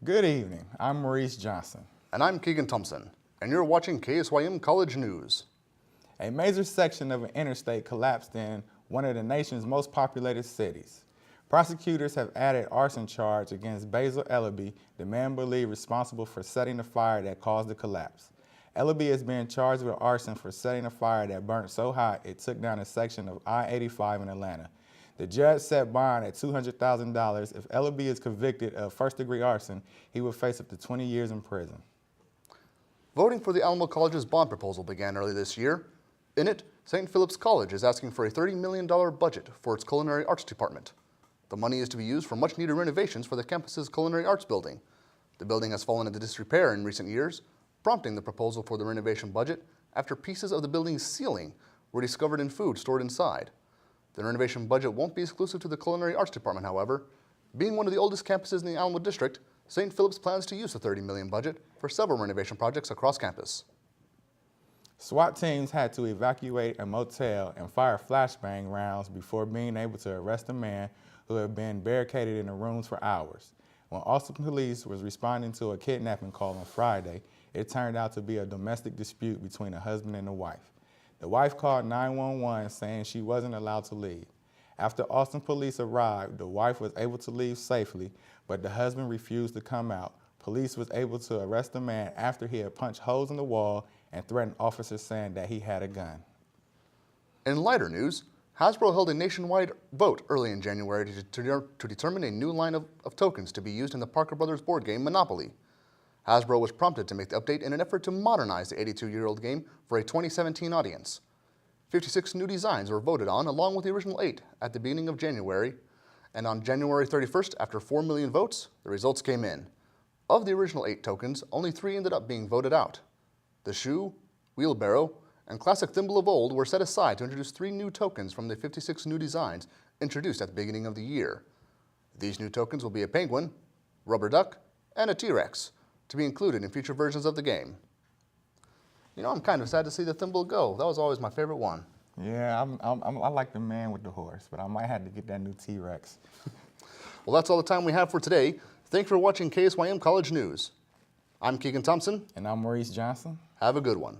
Good evening. I'm Maurice Johnson. And I'm Kegan Thompson, and you're watching KSYM College News. A major section of an interstate collapsed in one of the nation's most populated cities. Prosecutors have added arson charge against Basil Ellaby, the man believed responsible for setting the fire that caused the collapse. Ellaby is being charged with arson for setting a fire that burnt so hot it took down a section of I-85 in Atlanta. The judge set bond at $200,000. If Ellaby is convicted of first-degree arson, he will face up to 20 years in prison. Voting for the Alamo College's bond proposal began early this year. In it, St. Philip's College is asking for a $30 million budget for its culinary arts department. The money is to be used for much-needed renovations for the campus's culinary arts building. The building has fallen into disrepair in recent years, prompting the proposal for the renovation budget after pieces of the building's ceiling were discovered in food stored inside. The renovation budget won't be exclusive to the culinary arts department, however. Being one of the oldest campuses in the Alamo district, St. Philip's plans to use the $30 million budget for several renovation projects across campus. SWAT teams had to evacuate a motel and fire flashbang rounds before being able to arrest a man who had been barricaded in the rooms for hours. When Austin police was responding to a kidnapping call on Friday, it turned out to be a domestic dispute between a husband and a wife. The wife called 911 saying she wasn't allowed to leave. After Austin police arrived, the wife was able to leave safely, but the husband refused to come out. Police was able to arrest the man after he had punched holes in the wall and threatened officers saying that he had a gun. In lighter news, Hasbro held a nationwide vote early in January to determine a new line of tokens to be used in the Parker Brothers board game Monopoly. Hasbro was prompted to make the update in an effort to modernize the 82-year-old game for a 2017 audience. 56 new designs were voted on, along with the original 8 at the beginning of January, and on January 31st, after 4 million votes, the results came in. Of the original 8 tokens, only 3 ended up being voted out. The shoe, wheelbarrow, and classic thimble of old were set aside to introduce 3 new tokens from the 56 new designs introduced at the beginning of the year. These new tokens will be a penguin, rubber duck, and a T-Rex, to be included in future versions of the game. You know, I'm kind of sad to see the thimble go. That was always my favorite one. Yeah, I like the man with the horse, but I might have to get that new T-Rex. Well, that's all the time we have for today. Thanks for watching KSYM College News. I'm Kegan Thompson. And I'm Maurice Johnson. Have a good one.